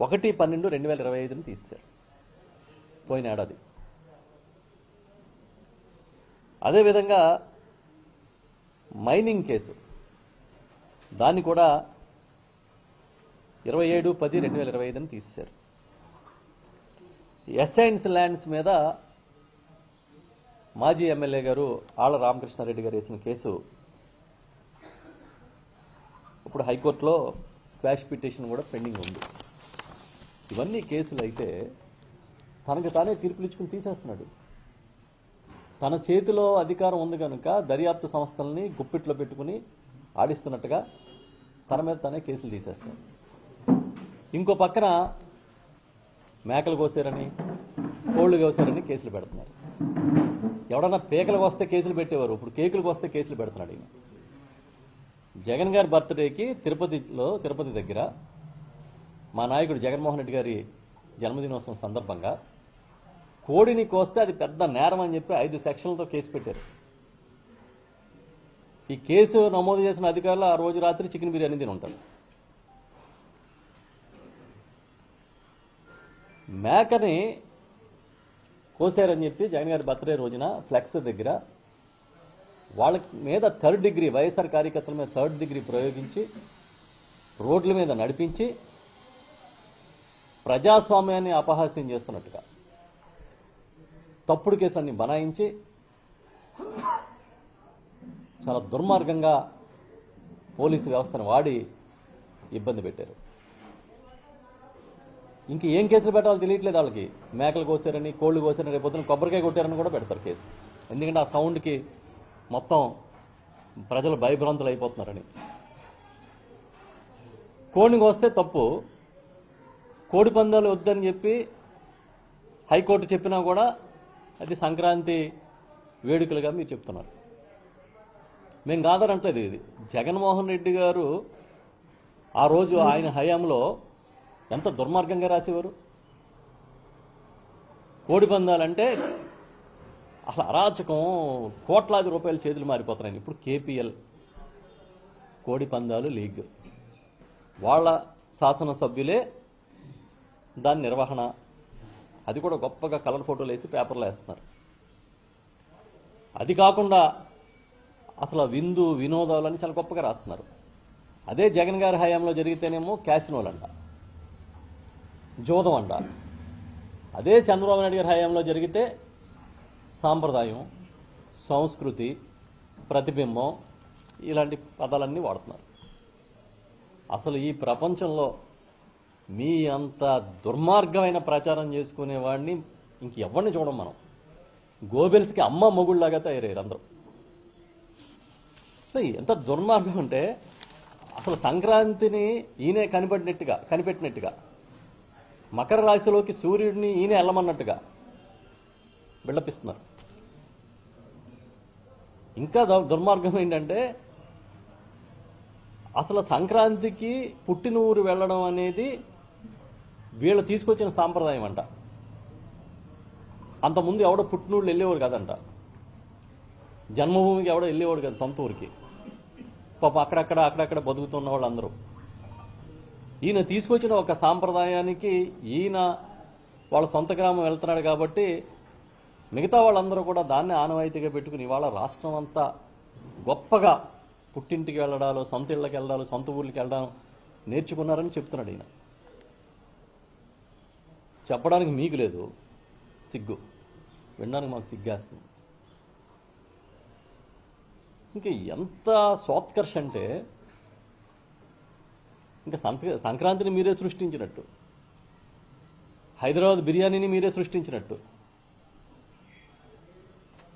1/12/2025 తీశారు పోయిన ఏడాది. అదేవిధంగా మైనింగ్ కేసు దాన్ని కూడా 27/10/2025 తీశారు. ఎస్ఐన్స్ ల్యాండ్స్ మీద మాజీ ఎమ్మెల్యే గారు ఆళ్ల రామకృష్ణారెడ్డి గారు వేసిన కేసు ఇప్పుడు హైకోర్టులో స్క్వాష్ పిటిషన్ కూడా పెండింగ్ ఉంది. ఇవన్నీ కేసులు అయితే తనకు తానే తీర్పులు ఇచ్చుకుని తీసేస్తున్నాడు. తన చేతిలో అధికారం ఉంది కనుక దర్యాప్తు సంస్థల్ని గుప్పిట్లో పెట్టుకుని ఆడిస్తున్నట్టుగా తన మీద తనే కేసులు తీసేస్తాడు. ఇంకో పక్కన మేకలు కోసారని కోళ్లు కోసారని కేసులు పెడుతున్నారు. ఎవడన్నా పేకలకు వస్తే కేసులు పెట్టేవారు, ఇప్పుడు కేకులకు వస్తే కేసులు పెడుతున్నాడు ఈయన. జగన్ గారి బర్త్డేకి తిరుపతి దగ్గర మా నాయకుడు జగన్మోహన్ రెడ్డి గారి జన్మదినోత్సవం సందర్భంగా కోడిని కోస్తే అది పెద్ద నేరం అని చెప్పి 5 సెక్షన్లతో కేసు పెట్టారు. ఈ కేసు నమోదు చేసిన అధికారులు ఆ రోజు రాత్రి చికెన్ బిర్యానీ తిని ఉంటారు. మేకని కోసారని చెప్పి జగన్ గారి బర్త్డే రోజున ఫ్లెక్స్ దగ్గర వాళ్ళ మీద 3rd డిగ్రీ వైఎస్ఆర్ కార్యకర్తల మీద 3rd డిగ్రీ ప్రయోగించి రోడ్ల మీద నడిపించి ప్రజాస్వామ్యాన్ని అపహాస్యం చేస్తున్నట్టుగా తప్పుడు కేసులన్నీ బనాయించి చాలా దుర్మార్గంగా పోలీసు వ్యవస్థను వాడి ఇబ్బంది పెట్టారు. ఇంక ఏం కేసులు పెట్టాలో తెలియట్లేదు వాళ్ళకి. మేకలు కోసారని కోళ్లు కోసారని రేపు పొద్దున కొబ్బరికాయ కొట్టారని కూడా పెడతారు కేసు. ఎందుకంటే ఆ సౌండ్కి మొత్తం ప్రజలు భయభ్రాంతులు అయిపోతున్నారని. కోడిని కోస్తే తప్పు, కోడి పందాలు వద్దని చెప్పి హైకోర్టు చెప్పినా కూడా అది సంక్రాంతి వేడుకలుగా మీరు చెప్తున్నారు. మేము కాదనంటలేదు. ఇది జగన్మోహన్ రెడ్డి గారు ఆ రోజు ఆయన హయాంలో ఎంత దుర్మార్గంగా రాసేవారు. కోడి పందాలంటే అసలు అరాచకం, కోట్లాది రూపాయల చేతులు మారిపోతున్నాయి. ఇప్పుడు KPL కోడి పందాలు లీగ్ వాళ్ళ శాసనసభ్యులే దాని నిర్వహణ, అది కూడా గొప్పగా కలర్ ఫోటోలు వేసి పేపర్లో వేస్తున్నారు. అది కాకుండా అసలు విందు వినోదాలని చాలా గొప్పగా రాస్తున్నారు. అదే జగన్ గారి హయాంలో జరిగితేనేమో క్యాసినోలంట, జోదం అంట. అదే చంద్రబాబు నాయుడు గారి హయాంలో జరిగితే సాంప్రదాయం, సంస్కృతి, ప్రతిబింబం ఇలాంటి పదాలన్నీ వాడుతున్నారు. అసలు ఈ ప్రపంచంలో మీ అంత దుర్మార్గమైన ప్రచారం చేసుకునేవాడిని ఇంకెవరిని చూడం మనం. గోబెల్స్కి అమ్మ మొగుళ్ళలాగా తయారయ్యారు అందరూ. ఎంత దుర్మార్గం అంటే అసలు సంక్రాంతిని ఈయనే కనిపెట్టినట్టుగా మకర రాశిలోకి సూర్యుడిని ఈయన వెళ్ళమన్నట్టుగా బిల్డపిస్తున్నారు. ఇంకా దుర్మార్గం ఏంటంటే అసలు సంక్రాంతికి పుట్టిన ఊరు వెళ్ళడం అనేది వీళ్ళు తీసుకొచ్చిన సాంప్రదాయం అంట. అంతకుముందు ఎవడో పుట్టినూళ్ళు వెళ్ళేవాడు కాదంట. జన్మభూమికి ఎవడో వెళ్ళేవాడు కాదు సొంత ఊరికి. పాప అక్కడక్కడ బతుకుతున్న వాళ్ళందరూ ఈయన తీసుకొచ్చిన ఒక సాంప్రదాయానికి ఈయన వాళ్ళ సొంత గ్రామం వెళ్తున్నాడు కాబట్టి మిగతా వాళ్ళందరూ కూడా దాన్ని ఆనవాయితీగా పెట్టుకుని ఇవాళ రాష్ట్రం అంతా గొప్పగా పుట్టింటికి వెళ్ళడాలు, సొంత ఇళ్ళకి వెళ్ళడాలు, సొంత ఊళ్ళకి వెళ్ళడం నేర్చుకున్నారని చెప్తున్నాడు ఈయన. చెప్పడానికి మీకు లేదు సిగ్గు, వినడానికి మాకు సిగ్గేస్తుంది. ఇంకా ఎంత స్వాత్కర్ష అంటే ఇంకా సంక్రాంతిని మీరే సృష్టించినట్టు, హైదరాబాద్ బిర్యానీని మీరే సృష్టించినట్టు,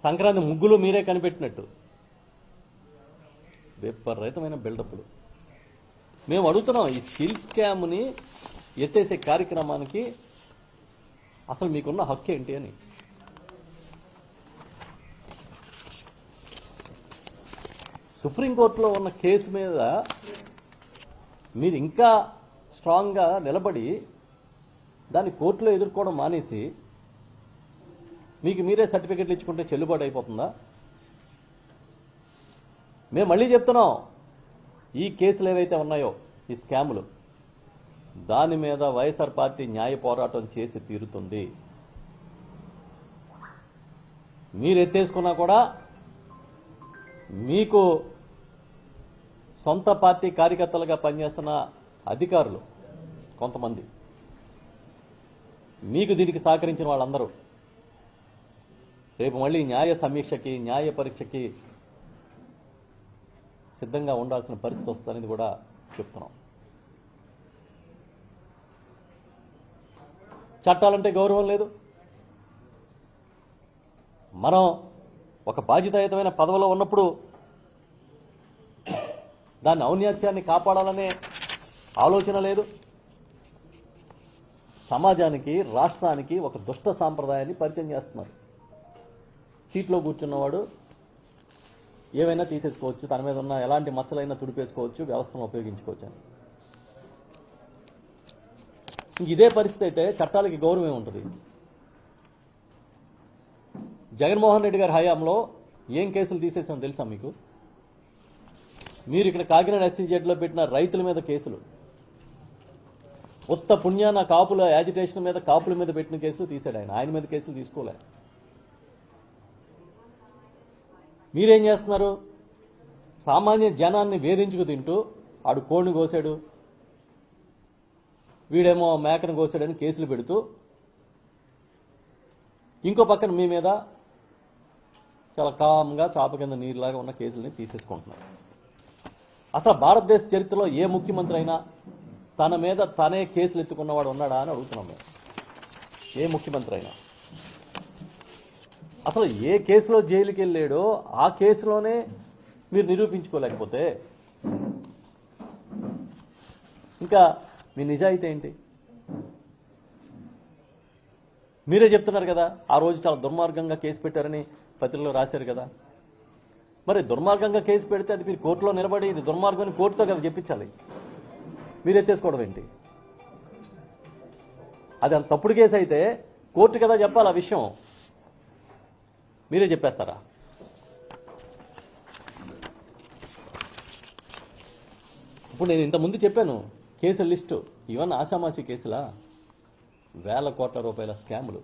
సంక్రాంతి ముగ్గులు మీరే కనిపెట్టినట్టు విపరీతమైన బిల్డప్లు. మేము అడుగుతున్నాం, ఈ స్కిల్ స్కామ్ని ఎత్తేసే కార్యక్రమానికి అసలు మీకున్న హక్కు ఏంటి అని. సుప్రీంకోర్టులో ఉన్న కేసు మీద మీరు ఇంకా స్ట్రాంగ్గా నిలబడి దాన్ని కోర్టులో ఎదుర్కోవడం మానేసి మీకు మీరే సర్టిఫికెట్లు ఇచ్చుకుంటే చెల్లుబాటు అయిపోతుందా? మేము మళ్ళీ చెప్తున్నాం, ఈ కేసులు ఏవైతే ఉన్నాయో ఈ స్కాములు దాని మీద వైఎస్ఆర్ పార్టీ న్యాయ పోరాటం చేసి తీరుతుంది. మీరు ఎత్తేసుకున్నా కూడా మీకు సొంత పార్టీ కార్యకర్తలుగా పనిచేస్తున్న అధికారులు కొంతమంది, మీకు దీనికి సహకరించిన వాళ్ళందరూ రేపు మళ్ళీ న్యాయ సమీక్షకి, న్యాయ పరీక్షకి సిద్ధంగా ఉండాల్సిన పరిస్థితి వస్తుందనేది కూడా చెప్తున్నాం. చట్టాలంటే గౌరవం లేదు. మనం ఒక బాధ్యతాయుతమైన పదవిలో ఉన్నప్పుడు దాని ఔన్నత్యాన్ని కాపాడాలనే ఆలోచన లేదు. సమాజానికి, రాష్ట్రానికి ఒక దుష్ట సాంప్రదాయాన్ని పరిచయం చేస్తున్నారు. సీట్లో కూర్చున్నవాడు ఏవైనా తీసేసుకోవచ్చు, తన మీద ఉన్న ఎలాంటి మచ్చలైనా తుడిపేసుకోవచ్చు, వ్యవస్థను ఉపయోగించుకోవచ్చు అని. ఇదే పరిస్థితి అయితే చట్టాలకి గౌరవం ఉంటుంది. జగన్మోహన్ రెడ్డి గారి హయాంలో ఏం కేసులు తీసేసామో తెలుసా మీకు? మీరు ఇక్కడ కాకినాడ SCJలో పెట్టిన రైతుల మీద కేసులు, ఉత్త పుణ్యాన కాపుల యాజిటేషన్ మీద, కాపుల మీద పెట్టిన కేసులు తీసాడు ఆయన మీద కేసులు తీసుకోలే. మీరేం చేస్తున్నారు? సామాన్య జనాన్ని వేధించుకు తింటూ ఆడు కోడిని కోసాడు, వీడేమో మేకను కోసాడని కేసులు పెడుతూ, ఇంకో పక్కన మీ మీద చాలా కామ్గా చాప కింద నీరులాగా ఉన్న కేసుల్ని తీసేసుకుంటున్నారు. అసలు భారతదేశ చరిత్రలో ఏ ముఖ్యమంత్రి అయినా తన మీద తనే కేసులు ఎత్తుకున్నవాడు ఉన్నాడా అని అడుగుతున్నాం మేము. ఏ ముఖ్యమంత్రి అయినా అసలు ఏ కేసులో జైలుకి వెళ్ళాడో ఆ కేసులోనే మీరు నిరూపించుకోలేకపోతే ఇంకా మీ నిజాయితీ ఏంటి? మీరే చెప్తున్నారు కదా, ఆ రోజు చాలా దుర్మార్గంగా కేసు పెట్టారని పత్రికలో రాశారు కదా. మరి దుర్మార్గంగా కేసు పెడితే అది మీరు కోర్టులో నిలబడి ఇది దుర్మార్గం కోర్టుతో కదా చెప్పించాలి. మీరు ఎత్తేసుకోవడం ఏంటి? అది అంత తప్పుడు కేసు అయితే కోర్టు కదా చెప్పాలి ఆ విషయం. మీరే చెప్పేస్తారా? ఇప్పుడు నేను ఇంతకుముందు చెప్పాను కేసుల లిస్టు, ఇవన్నీ ఆషామాషి కేసులా? వేల కోట్ల రూపాయల స్కాములు.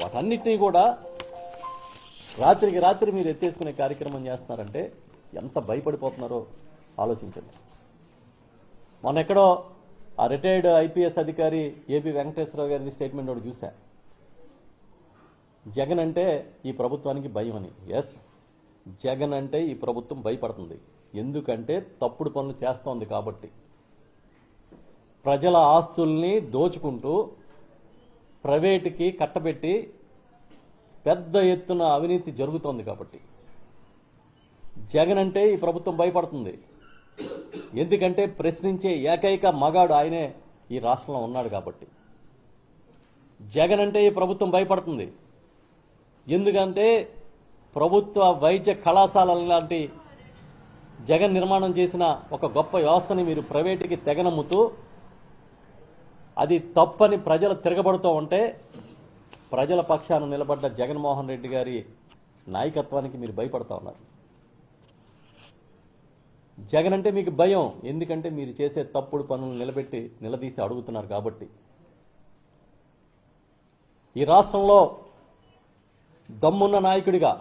వాటన్నిటినీ కూడా రాత్రికి రాత్రి మీరు ఎత్తేసుకునే కార్యక్రమం చేస్తున్నారంటే ఎంత భయపడిపోతున్నారో ఆలోచించండి. మొన్నెక్కడో ఆ రిటైర్డ్ IPS అధికారి ఏపీ వెంకటేశ్వరరావు గారి స్టేట్మెంట్ ఒకటి చూశా. జగన్ అంటే ఈ ప్రభుత్వానికి భయం అని. ఎస్, జగన్ అంటే ఈ ప్రభుత్వం భయపడుతుంది. ఎందుకంటే తప్పుడు పనులు చేస్తోంది కాబట్టి. ప్రజల ఆస్తుల్ని దోచుకుంటూ ప్రైవేటుకి కట్టబెట్టి పెద్ద ఎత్తున అవినీతి జరుగుతోంది కాబట్టి జగన్ అంటే ఈ ప్రభుత్వం భయపడుతుంది. ఎందుకంటే ప్రశ్నించే ఏకైక మగాడు ఆయనే ఈ రాష్ట్రంలో ఉన్నాడు కాబట్టి. జగన్ అంటే ఈ ప్రభుత్వం భయపడుతుంది. ఎందుకంటే ప్రభుత్వ వైద్య కళాశాలల లాంటి జగన్ నిర్మాణం చేసిన ఒక గొప్ప వ్యవస్థని మీరు ప్రైవేటుకి తెగనమ్ముతూ అది తప్పని ప్రజలు తిరగబడుతూ ఉంటే ప్రజల పక్షాన నిలబడ్డ జగన్మోహన్ రెడ్డి గారి నాయకత్వానికి మీరు భయపడతా ఉన్నారు. జగన్ అంటే మీకు భయం, ఎందుకంటే మీరు చేసే తప్పుడు పనులు నిలదీసి అడుగుతున్నారు కాబట్టి. ఈ రాష్ట్రంలో దమ్మున్న నాయకుడిగా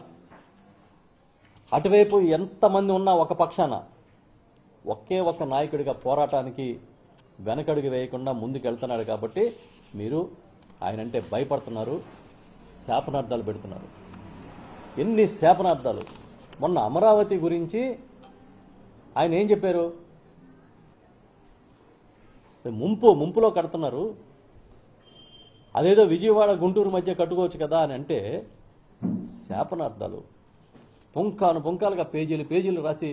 అటువైపు ఎంతమంది ఉన్నా ఒక పక్షాన ఒకే ఒక నాయకుడిగా పోరాటానికి వెనకడుగు వేయకుండా ముందుకెళ్తున్నాడు కాబట్టి మీరు ఆయనంటే భయపడుతున్నారు, శాపనార్థాలు పెడుతున్నారు. ఎన్ని శాపనార్థాలు! మొన్న అమరావతి గురించి ఆయన ఏం చెప్పారు? ముంపులో కడుతున్నారు, అదేదో విజయవాడ గుంటూరు మధ్య కట్టుకోవచ్చు కదా అని అంటే శాపనార్థాలు పుంకాలుగా పేజీలు రాసి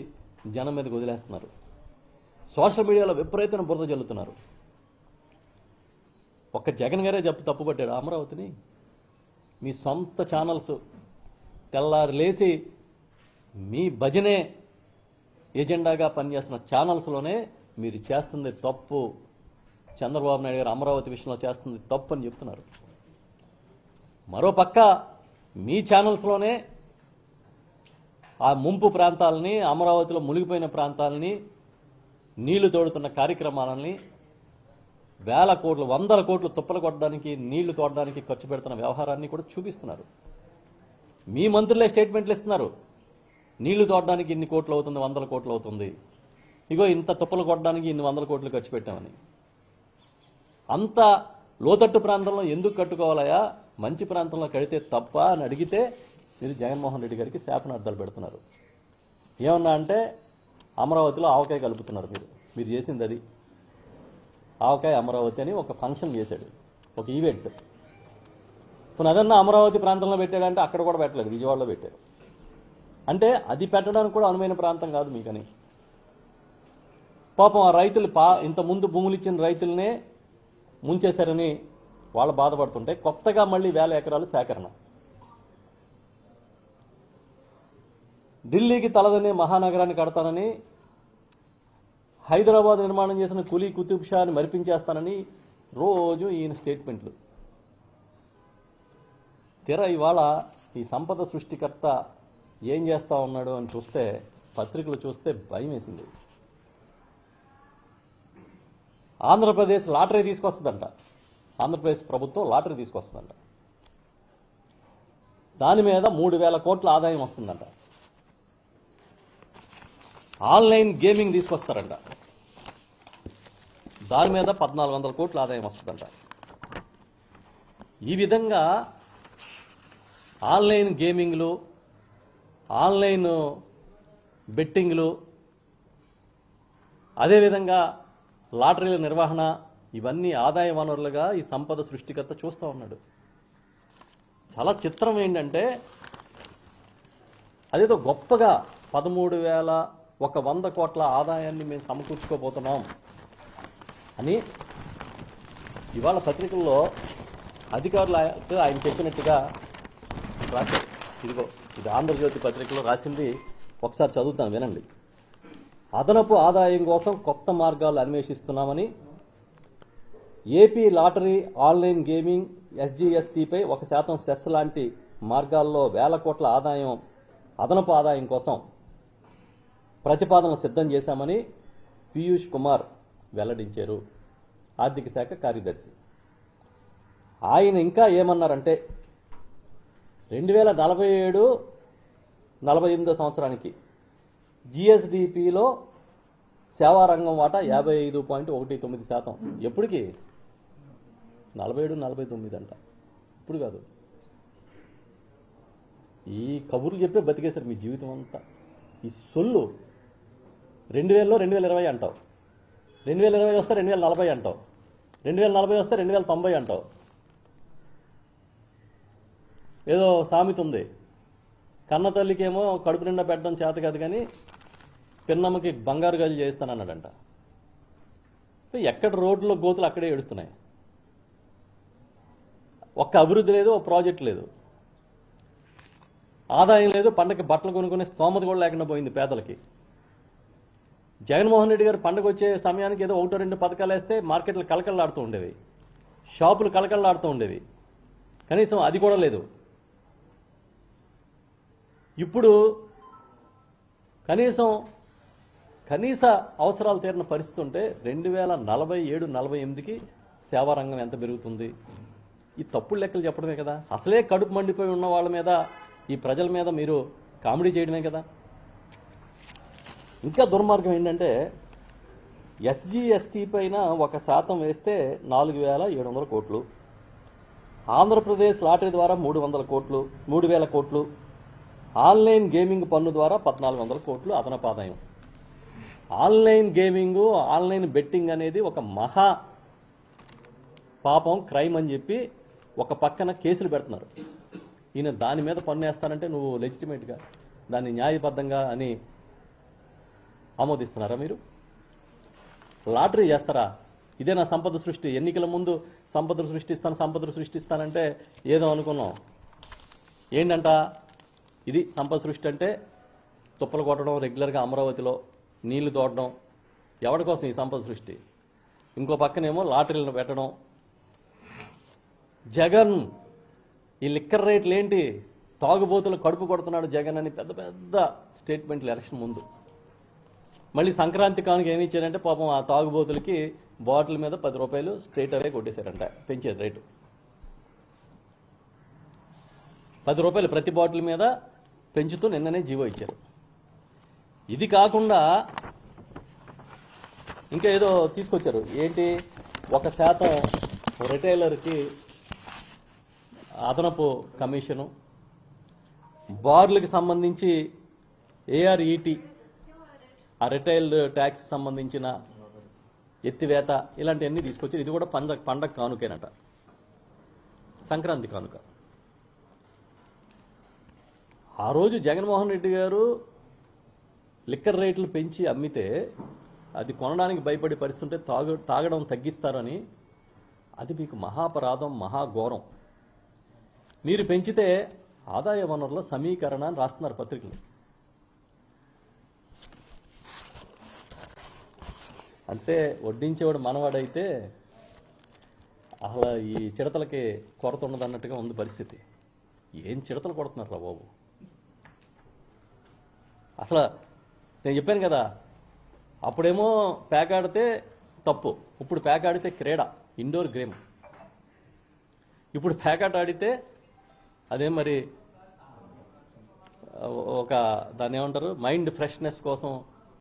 జనం మీదకి వదిలేస్తున్నారు. సోషల్ మీడియాలో విపరీతమైన బురద జల్లుతున్నారు. ఒక్క జగన్ గారే తప్పుపట్టాడు అమరావతిని. మీ సొంత ఛానల్స్ తెల్లారు లేసి మీ భజనే ఎజెండాగా పనిచేస్తున్న ఛానల్స్లోనే మీరు చేస్తుంది తప్పు, చంద్రబాబు నాయుడు గారు అమరావతి విషయంలో చేస్తుంది తప్పు అని చెప్తున్నారు. మరోపక్క మీ ఛానల్స్లోనే ఆ ముంపు ప్రాంతాలని, అమరావతిలో మునిగిపోయిన ప్రాంతాలని నీళ్లు తోడుతున్న కార్యక్రమాలని వేల కోట్లు, వందల కోట్లు తుప్పలు కొట్టడానికి, నీళ్లు తోడడానికి ఖర్చు పెడుతున్న వ్యవహారాన్ని కూడా చూపిస్తున్నారు. మీ మంత్రులే స్టేట్మెంట్లు ఇస్తున్నారు. నీళ్లు తోడడానికి ఇన్ని కోట్లు అవుతుంది, వందల కోట్లు అవుతుంది, ఇగో ఇంత తుప్పలు కొట్టడానికి ఇన్ని వందల కోట్లు ఖర్చు పెట్టామని. అంత లోతట్టు ప్రాంతంలో ఎందుకు కట్టుకోవాలయా, మంచి ప్రాంతంలో కడితే తప్ప అని అడిగితే మీరు జగన్మోహన్ రెడ్డి గారికి శాపనార్థాలు పెడుతున్నారు. ఏమన్నా అంటే అమరావతిలో ఆవకాయ కలుపుతున్నారు. మీరు చేసింది అది. ఆవకాయ అమరావతి అని ఒక ఫంక్షన్ చేశాడు, ఒక ఈవెంట్. ఇప్పుడు అదన్నా అమరావతి ప్రాంతంలో పెట్టాడంటే అక్కడ కూడా పెట్టలేదు, విజయవాడలో పెట్టారు. అంటే అది పెట్టడానికి కూడా అనువైన ప్రాంతం కాదు మీకని. పాపం ఆ రైతులు ఇంత ముందు భూములు ఇచ్చిన రైతులనే ముంచేశారని వాళ్ళు బాధపడుతుంటే కొత్తగా మళ్ళీ 1000 ఎకరాలు సేకరణ. ఢిల్లీకి తలదనే మహానగరాన్ని కడతానని, హైదరాబాద్ నిర్మాణం చేసిన కులీ కుతుబ్ షాని మరిపించేస్తానని రోజు ఈయన స్టేట్మెంట్లు. తెర ఇవాళ ఈ సంపద సృష్టికర్త ఏం చేస్తా ఉన్నాడు అని చూస్తే, పత్రికలు చూస్తే భయం వేసింది. ఆంధ్రప్రదేశ్ లాటరీ తీసుకొస్తుందంట. ఆంధ్రప్రదేశ్ ప్రభుత్వం లాటరీ తీసుకొస్తుందంట. దాని మీద 3000 కోట్ల ఆదాయం వస్తుందంట. ఆన్లైన్ గేమింగ్ తీసుకొస్తారంట, దాని మీద 1400 కోట్ల ఆదాయం వస్తుందంట. ఈ విధంగా ఆన్లైన్ గేమింగ్లు, ఆన్లైన్ బెట్టింగ్లు, అదేవిధంగా లాటరీల నిర్వహణ, ఇవన్నీ ఆదాయ వనరులుగా ఈ సంపద సృష్టికర్త చూస్తూ ఉన్నాడు. చాలా చిత్రం ఏంటంటే, అదేదో గొప్పగా 13,100 కోట్ల ఆదాయాన్ని మేము సమకూర్చుకోబోతున్నాం అని ఇవాళ పత్రికల్లో అధికారులు ఆయన చెప్పినట్టుగా రాశారు. ఇదిగో ఇది ఆంధ్రజ్యోతి పత్రికలో రాసింది, ఒకసారి చదువుతాను వినండి. అదనపు ఆదాయం కోసం కొత్త మార్గాలు అన్వేషిస్తున్నామని, ఏపీ లాటరీ, ఆన్లైన్ గేమింగ్, ఎస్జీఎస్టీపై 1% సెస్ లాంటి మార్గాల్లో 1000 కోట్ల ఆదాయం, అదనపు ఆదాయం కోసం ప్రతిపాదనలు సిద్ధం చేశామని పీయూష్ కుమార్ వెల్లడించారు, ఆర్థిక శాఖ కార్యదర్శి. ఆయన ఇంకా ఏమన్నారంటే 2047-48 సంవత్సరానికి జిఎస్డిపిలో సేవారంగం వాటా 55.19%. ఎప్పటికి? 47-49 అంట, ఇప్పుడు కాదు. ఈ కబుర్లు చెప్పే బతికేశారు మీ జీవితం అంతా. ఈ సొల్లు 2000లో 2020 అంటావు, 2020 వస్తే 2040 అంటావు, 2040 వస్తే 2090 అంటావు. ఏదో సామెత ఉంది, కన్న తల్లికేమో కడుపు నిండా పెట్టడం చేత కాదు కానీ పిన్నమ్మకి బంగారు గజలు చేస్తానన్నాడంట. ఎక్కడ రోడ్లో గోతులు అక్కడే ఏడుస్తున్నాయి. ఒక్క అభివృద్ధి లేదు, ఒక ప్రాజెక్ట్ లేదు, ఆదాయం లేదు, పండగకి బట్టలు కొనుక్కునే స్తోమత కూడా లేకుండా పోయింది పేదలకి. జగన్మోహన్ రెడ్డి గారు పండుగ వచ్చే సమయానికి ఏదో 1-2 పథకాలు వేస్తే మార్కెట్లు కలకల్లాడుతూ ఉండేవి, షాపులు కలకల్లాడుతూ ఉండేవి. కనీసం అది కూడా లేదు. ఇప్పుడు కనీస అవసరాలు తీరిన పరిస్థితి ఉంటే 2047-48కి సేవారంగం ఎంత పెరుగుతుంది? ఈ తప్పుడు లెక్కలు చెప్పడమే కదా. అసలే కడుపు మండిపోయి ఉన్న వాళ్ళ మీద, ఈ ప్రజల మీద మీరు కామెడీ చేయడమే కదా. ఇంకా దుర్మార్గం ఏంటంటే, ఎస్జీఎస్టీ పైన 1% వేస్తే 4,700 కోట్లు, ఆంధ్రప్రదేశ్ లాటరీ ద్వారా 300 కోట్లు, 3,000 కోట్లు, ఆన్లైన్ గేమింగ్ పన్ను ద్వారా 1,400 కోట్లు అదనపు ఆదాయం. ఆన్లైన్ గేమింగ్, ఆన్లైన్ బెట్టింగ్ అనేది ఒక మహా పాపం, క్రైమ్ అని చెప్పి ఒక పక్కన కేసులు పెడుతున్నారు. ఈయన దాని మీద పన్ను వేస్తానంటే నువ్వు లెజిటిమేట్గా దాన్ని న్యాయబద్ధంగా అని ఆమోదిస్తున్నారా? మీరు లాటరీ చేస్తారా? ఇదే నా సంపద సృష్టి. ఎన్నికల ముందు సంపదలు సృష్టిస్తానంటే ఏదో అనుకున్నాం. ఏంటంట ఇది సంపద సృష్టి అంటే? తుప్పలు కొట్టడం, రెగ్యులర్గా అమరావతిలో నీళ్లు తోడడం. ఎవరి కోసం ఈ సంపద సృష్టి? ఇంకో పక్కనేమో లాటరీలను పెట్టడం. జగన్ ఈ లిక్కర్ రేట్లు ఏంటి, తాగుబోతులు కడుపు కొడుతున్నాడు జగన్ అని పెద్ద పెద్ద స్టేట్మెంట్లు ఎలక్షన్ ముందు. మళ్ళీ సంక్రాంతి కానుక ఏమి ఇచ్చారంటే పాపం ఆ తాగుబోతులకి బాటిల్ మీద 10 రూపాయలు స్ట్రైట్ అవే కొట్టేశారంట, పెంచారు రేటు. 10 రూపాయలు ప్రతి బాటిల్ మీద పెంచుతూ నిన్ననే జీవో ఇచ్చారు. ఇది కాకుండా ఇంకా ఏదో తీసుకొచ్చారు. ఏంటి, 1% రిటైలర్కి అదనపు కమిషను, బార్లకు సంబంధించి ఏఆర్ఈటీ ఆ రిటైల్ ట్యాక్స్ సంబంధించిన ఎత్తివేత, ఇలాంటివన్నీ తీసుకొచ్చారు. ఇది కూడా పండగ కానుకేనట, సంక్రాంతి కానుక. ఆ రోజు జగన్మోహన్ రెడ్డి గారు లిక్కర్ రేట్లు పెంచి అమ్మితే అది కొనడానికి భయపడే పరిస్థితి ఉంటే తాగడం తగ్గిస్తారని, అది మీకు మహాపరాధం, మహాఘోరం. మీరు పెంచితే ఆదాయ వనరుల సమీకరణ అని రాస్తున్నారు పత్రికలు. అంటే వడ్డించేవాడు మనవాడైతే అసలు ఈ చిడతలకి కొరత ఉండదన్నట్టుగా ఉంది పరిస్థితి. ఏం చిడతలు కొడుతున్నారు రా బాబు. అసలు నేను చెప్పాను కదా, అప్పుడేమో ప్యాక్ ఆడితే తప్పు, ఇప్పుడు ప్యాక్ ఆడితే క్రీడ, ఇండోర్ గేమ్. ఇప్పుడు ప్యాక్ ఆట ఆడితే అదే మరి ఒక దాన్ని ఏమంటారు, మైండ్ ఫ్రెష్నెస్ కోసం